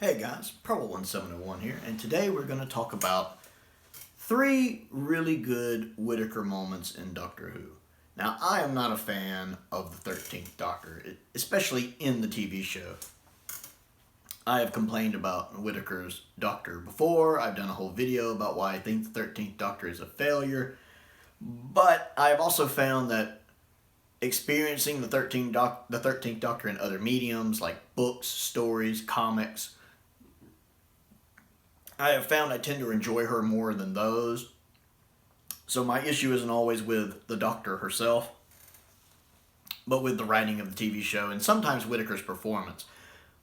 Hey guys, Prowl 1701 here, and today we're going to talk about 3 really good Whittaker moments in Doctor Who. Now, I am not a fan of the 13th Doctor, especially in the TV show. I have complained about Whittaker's Doctor before. I've done a whole video about why I think the 13th Doctor is a failure. But I've also found that experiencing the 13th Doctor in other mediums like books, stories, comics, I have found I tend to enjoy her more than those. So my issue isn't always with the Doctor herself, but with the writing of the TV show and sometimes Whittaker's performance.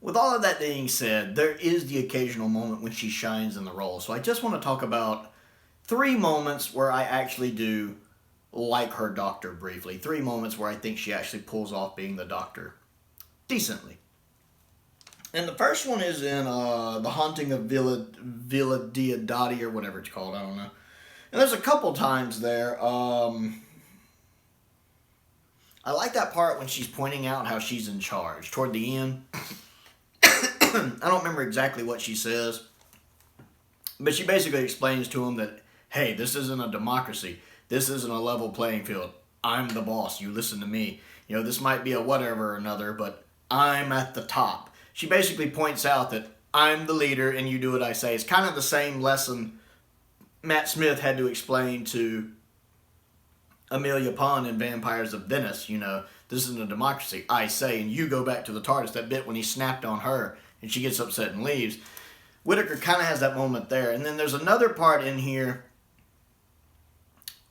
With all of that being said, there is the occasional moment when she shines in the role. So I just want to talk about 3 moments where I actually do like her Doctor briefly. 3 moments where I think she actually pulls off being the Doctor decently. And the first one is in The Haunting of Villa Diodati, or whatever it's called, I don't know. And there's a couple times there. I like that part when she's pointing out how she's in charge. Toward the end, I don't remember exactly what she says, but she basically explains to him that, hey, this isn't a democracy. This isn't a level playing field. I'm the boss. You listen to me. You know, this might be a whatever or another, but I'm at the top. She basically points out that I'm the leader and you do what I say. It's kind of the same lesson Matt Smith had to explain to Amelia Pond in Vampires of Venice. You know, this isn't a democracy, I say, and you go back to the TARDIS. That bit when he snapped on her and she gets upset and leaves. Whittaker kind of has that moment there. And then there's another part in here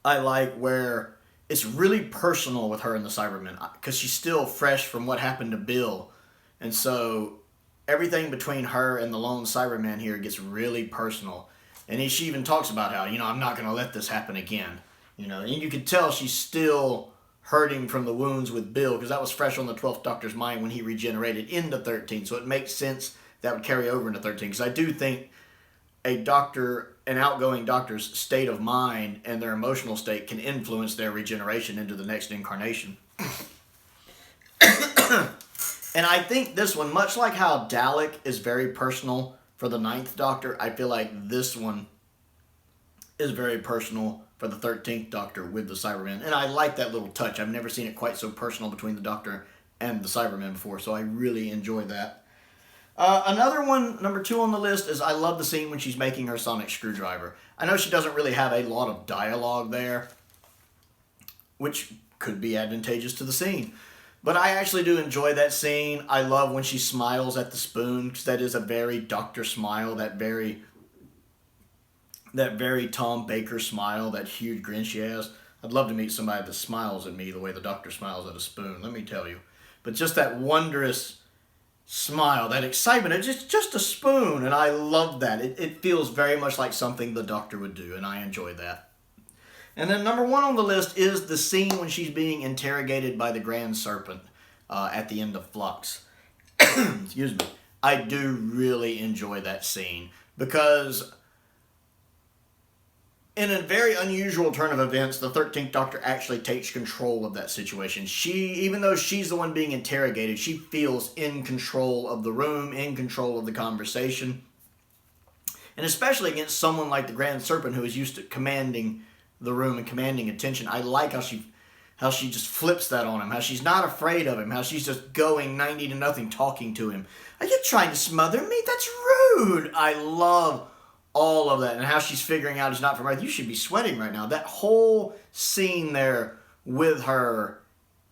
I like where it's really personal with her and the Cybermen because she's still fresh from what happened to Bill. And so everything between her and the lone Cyberman here gets really personal. And she even talks about how, you know, I'm not going to let this happen again. You know, and you can tell she's still hurting from the wounds with Bill because that was fresh on the 12th Doctor's mind when he regenerated into 13. So it makes sense that would carry over into 13 because I do think an outgoing Doctor's state of mind and their emotional state can influence their regeneration into the next incarnation. And I think this one, much like how Dalek is very personal for the 9th Doctor, I feel like this one is very personal for the 13th Doctor with the Cybermen. And I like that little touch. I've never seen it quite so personal between the Doctor and the Cybermen before, so I really enjoy that. Another one, number 2 on the list, is I love the scene when she's making her sonic screwdriver. I know she doesn't really have a lot of dialogue there, which could be advantageous to the scene. But I actually do enjoy that scene. I love when she smiles at the spoon, because that is a very Doctor smile, that very Tom Baker smile, that huge grin she has. I'd love to meet somebody that smiles at me the way the Doctor smiles at a spoon, let me tell you. But just that wondrous smile, that excitement, it's just a spoon, and I love that. It feels very much like something the Doctor would do, and I enjoy that. And then number 1 on the list is the scene when she's being interrogated by the Grand Serpent at the end of Flux. Excuse me. I do really enjoy that scene because in a very unusual turn of events, the 13th Doctor actually takes control of that situation. Even though she's the one being interrogated, she feels in control of the room, in control of the conversation. And especially against someone like the Grand Serpent who is used to commanding the room and commanding attention. I like how she just flips that on him, how she's not afraid of him, how she's just going 90-0 talking to him. Are you trying to smother me? That's rude. I love all of that, and how she's figuring out he's not from Earth. You should be sweating right now. That whole scene there with her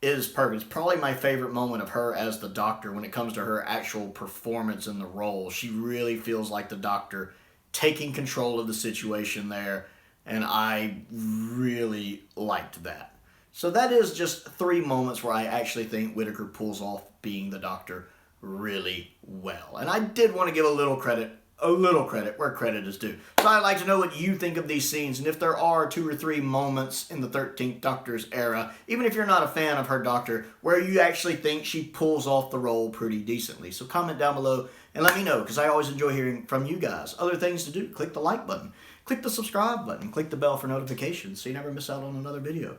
is perfect. It's probably my favorite moment of her as the Doctor when it comes to her actual performance in the role. She really feels like the Doctor taking control of the situation there, and I really liked that. So that is just 3 moments where I actually think Whittaker pulls off being the Doctor really well. And I did want to give a little credit where credit is due. So I'd like to know what you think of these scenes, and if there are 2 or 3 moments in the 13th Doctor's era, even if you're not a fan of her Doctor, where you actually think she pulls off the role pretty decently. So comment down below and let me know, because I always enjoy hearing from you guys. Other things to do: click the like button, click the subscribe button, click the bell for notifications so you never miss out on another video.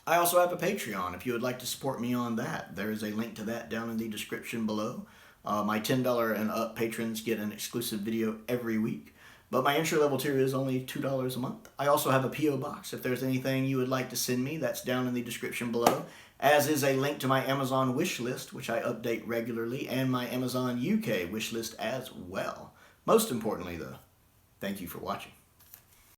I also have a Patreon if you would like to support me on that. There is a link to that down in the description below. My $10 and up patrons get an exclusive video every week. But my entry-level tier is only $2 a month. I also have a P.O. box. If there's anything you would like to send me, that's down in the description below. As is a link to my Amazon wish list, which I update regularly, and my Amazon UK wish list as well. Most importantly, though, thank you for watching.